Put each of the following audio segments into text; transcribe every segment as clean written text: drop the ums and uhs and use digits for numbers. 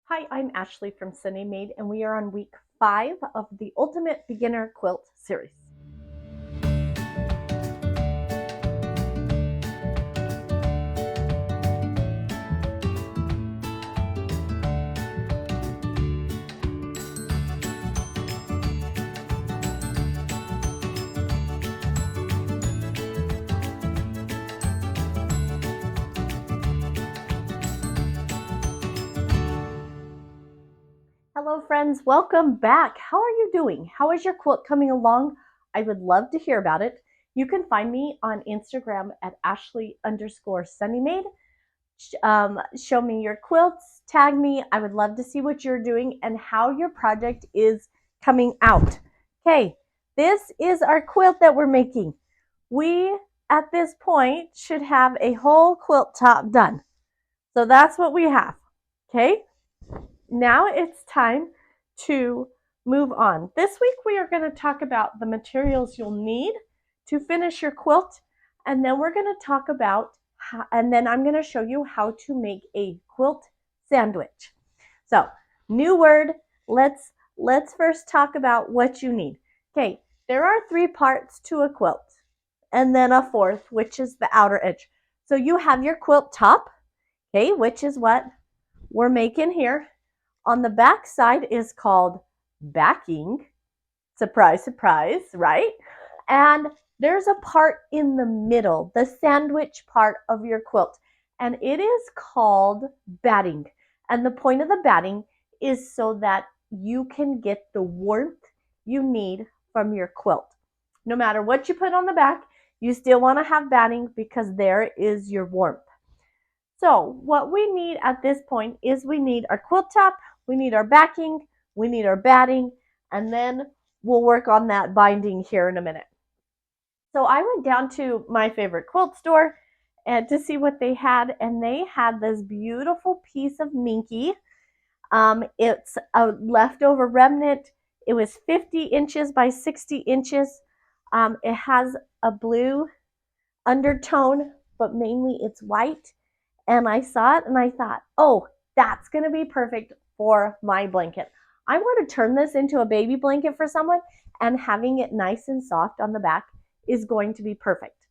Hi, I'm Ashley from Sunny Made, and we are on week 5 of the Ultimate Beginner Quilt series. Hello, friends. Welcome back. How are you doing? How is your quilt coming along? I would love to hear about it. You can find me on Instagram at Ashley_SunnyMade. Show me your quilts, tag me. I would love to see what you're doing and how your project is coming out. Okay, this is our quilt that we're making. We, at this point, should have a whole quilt top done. So that's what we have. Okay, now it's time to move on. This week we are going to talk about the materials you'll need to finish your quilt, and then we're going to talk about and then I'm going to show you how to make a quilt sandwich. So, new word. Let's first talk about what you need. Okay, there are 3 parts to a quilt, and then a fourth, which is the outer edge. So you have your quilt top, okay, which is what we're making here. On the back side is called backing. Surprise, surprise, right? And there's a part in the middle, the sandwich part of your quilt, and it is called batting. And the point of the batting is so that you can get the warmth you need from your quilt. No matter what you put on the back, you still want to have batting because there is your warmth. So what we need at this point is we need our quilt top, we need our backing, we need our batting, and then we'll work on that binding here in a minute. So I went down to my favorite quilt store and to see what they had, and they had this beautiful piece of minky. It's a leftover remnant. It was 50 inches by 60 inches. It has a blue undertone, but mainly it's white. And I saw it and I thought, oh, that's going to be perfect for my blanket. I want to turn this into a baby blanket for someone, and having it nice and soft on the back is going to be perfect.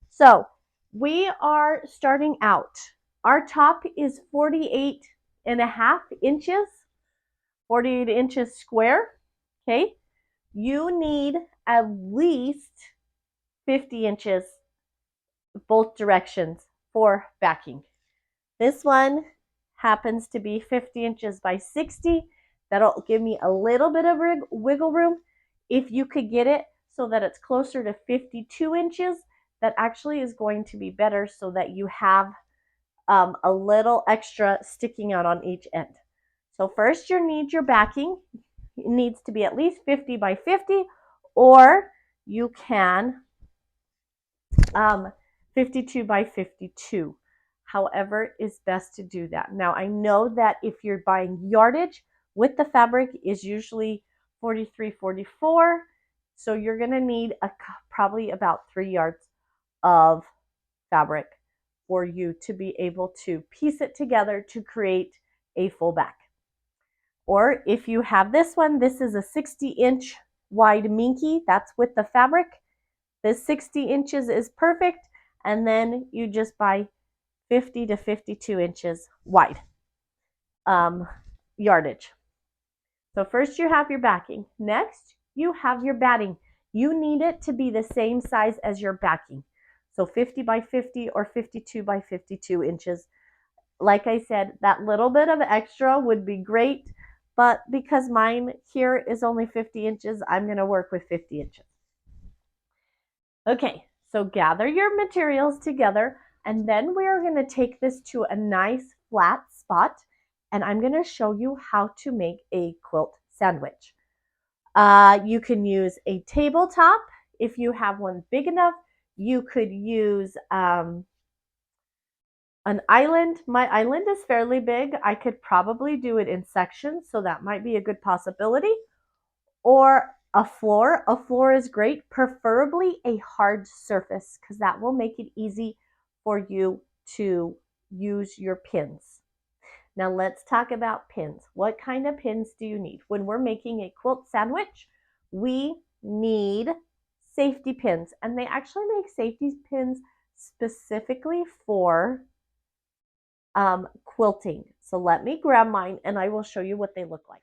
So we are starting out. Our top is 48.5 inches, 48 inches square. Okay. You need at least 50 inches both directions for backing. This one happens to be 50 inches by 60. That'll give me a little bit of wiggle room. If you could get it so that it's closer to 52 inches, that actually is going to be better so that you have a little extra sticking out on each end. So first you need your backing. It needs to be at least 50 by 50, or you can 52 by 52. However is best to do that. Now I know that if you're buying yardage with the fabric is usually 43, 44. So you're going to need probably about 3 yards of fabric for you to be able to piece it together to create a full back. Or if you have this one, this is a 60-inch wide minky. That's with the fabric. This 60 inches is perfect. And then you just buy 50 to 52 inches wide yardage. So first you have your backing. Next, you have your batting. You need it to be the same size as your backing. So 50 by 50 or 52 by 52 inches. Like I said, that little bit of extra would be great, but because mine here is only 50 inches, I'm going to work with 50 inches. Okay, so gather your materials together, and then we're going to take this to a nice flat spot, and I'm going to show you how to make a quilt sandwich. You can use a tabletop if you have one big enough. You could use an island. My island is fairly big. I could probably do it in sections, so that might be a good possibility. Or a floor. A floor is great, preferably a hard surface, because that will make it easy for you to use your pins. Now let's talk about pins. What kind of pins do you need? When we're making a quilt sandwich, we need safety pins, and they actually make safety pins specifically for quilting. So let me grab mine and I will show you what they look like.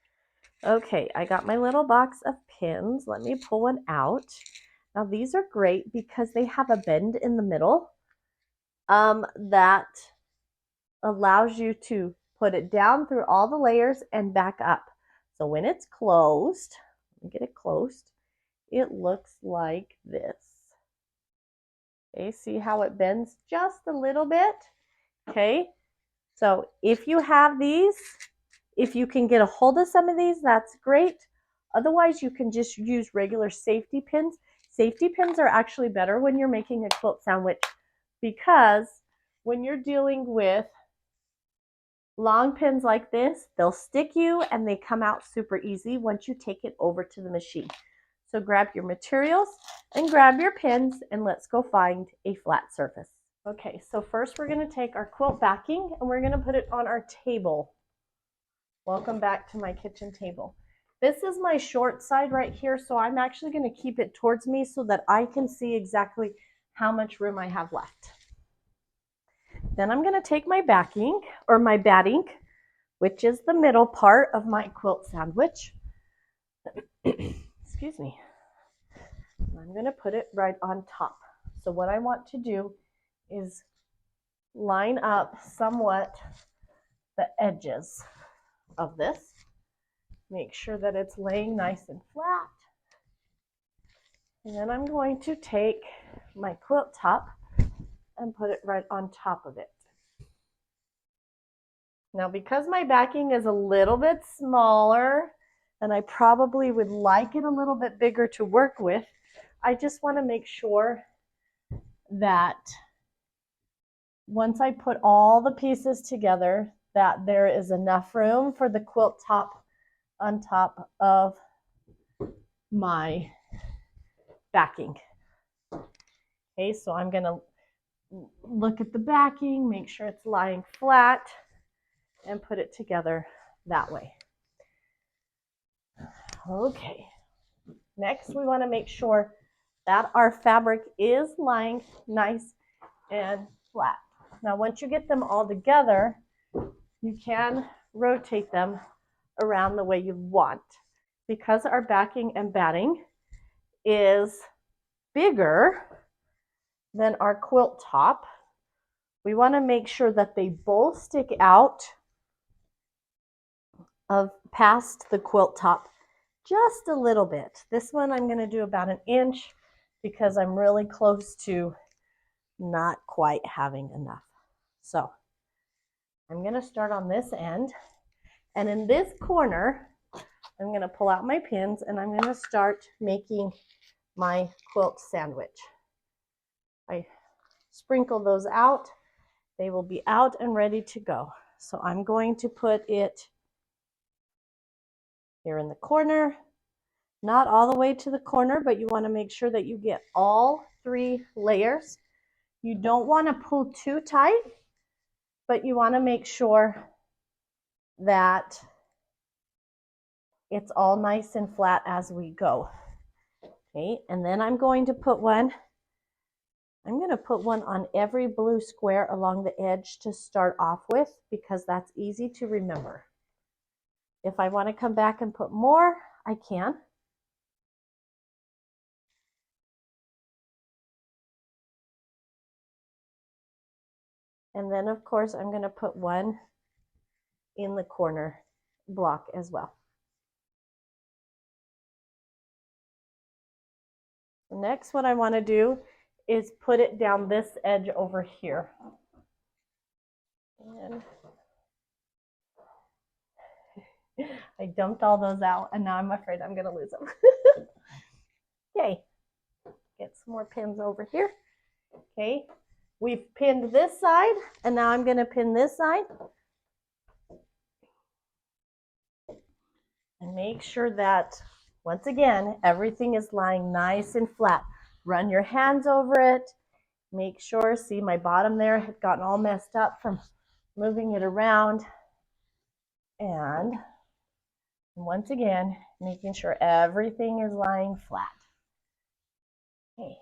Okay, I got my little box of pins. Let me pull one out. Now these are great because they have a bend in the middle that allows you to put it down through all the layers and back up. So when it's closed, let me get it closed, it looks like this. Okay, see how it bends just a little bit? Okay, so if you have these, if you can get a hold of some of these, that's great. Otherwise, you can just use regular safety pins. Safety pins are actually better when you're making a quilt sandwich because when you're dealing with long pins like this, they'll stick you and they come out super easy once you take it over to the machine. So grab your materials and grab your pins and let's go find a flat surface. Okay, so first we're going to take our quilt backing and we're going to put it on our table. Welcome back to my kitchen table. This is my short side right here, so I'm actually going to keep it towards me so that I can see exactly how much room I have left. Then I'm going to take my backing, or my batting, which is the middle part of my quilt sandwich. Excuse me. I'm going to put it right on top. So what I want to do is line up somewhat the edges of this. Make sure that it's laying nice and flat. And then I'm going to take my quilt top and put it right on top of it. Now, because my backing is a little bit smaller and I probably would like it a little bit bigger to work with, I just want to make sure that once I put all the pieces together, that there is enough room for the quilt top on top of my backing. Okay, so I'm going to look at the backing, make sure it's lying flat, and put it together that way. Okay, next we want to make sure that our fabric is lying nice and flat. Now once you get them all together, you can rotate them around the way you want. Because our backing and batting is bigger than our quilt top, we want to make sure that they both stick out of past the quilt top just a little bit. This one I'm going to do about 1 inch because I'm really close to not quite having enough. So I'm going to start on this end, and in this corner I'm going to pull out my pins and I'm going to start making my quilt sandwich. I sprinkle those out. They will be out and ready to go. So I'm going to put it here in the corner, not all the way to the corner, but you want to make sure that you get all 3 layers. You don't want to pull too tight, but you want to make sure that it's all nice and flat as we go. Okay, and then I'm going to put one on every blue square along the edge to start off with because that's easy to remember. If I want to come back and put more, I can. And then of course I'm going to put one in the corner block as well. Next, what I want to do is put it down this edge over here. And I dumped all those out and now I'm afraid I'm going to lose them. Okay, get some more pins over here. Okay, we've pinned this side and now I'm going to pin this side. And make sure that, once again, everything is lying nice and flat. Run your hands over it. Make sure, see my bottom there had gotten all messed up from moving it around. And once again, making sure everything is lying flat. Okay.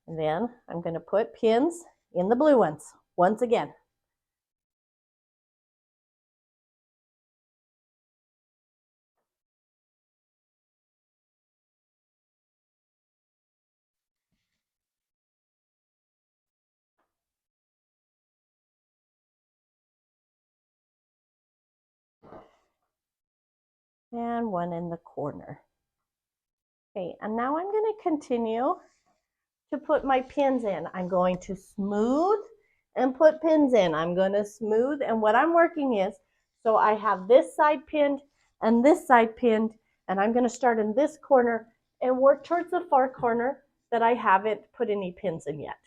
And then I'm going to put pins in the blue ones once again. And one in the corner. Okay, and now I'm going to continue to put my pins in. I'm going to smooth and put pins in. I'm going to smooth, and what I'm working is, so I have this side pinned and this side pinned, and I'm going to start in this corner and work towards the far corner that I haven't put any pins in yet.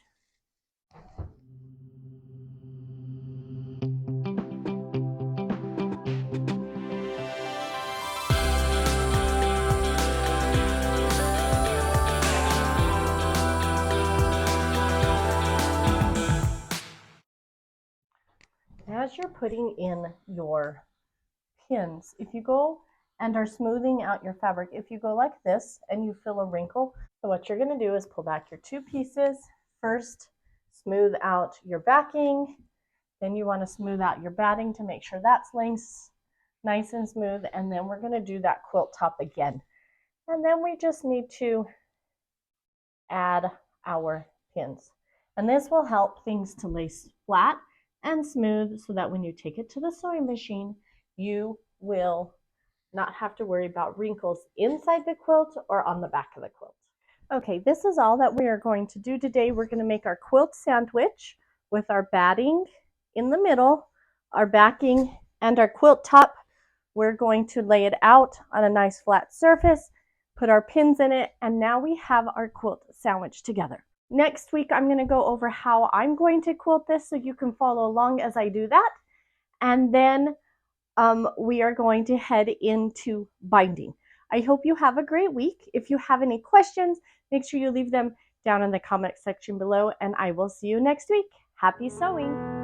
As you're putting in your pins, if you go and are smoothing out your fabric, if you go like this and you feel a wrinkle, so what you're going to do is pull back your two pieces. First, smooth out your backing, then you want to smooth out your batting to make sure that's laying nice and smooth, and then we're going to do that quilt top again. And then we just need to add our pins. And this will help things to lay flat and smooth so that when you take it to the sewing machine, you will not have to worry about wrinkles inside the quilt or on the back of the quilt. Okay, this is all that we are going to do today. We're going to make our quilt sandwich with our batting in the middle, our backing, and our quilt top. We're going to lay it out on a nice flat surface, put our pins in it, and now we have our quilt sandwich together. Next week, I'm going to go over how I'm going to quilt this so you can follow along as I do that. And then we are going to head into binding. I hope you have a great week. If you have any questions, make sure you leave them down in the comment section below, and I will see you next week. Happy sewing!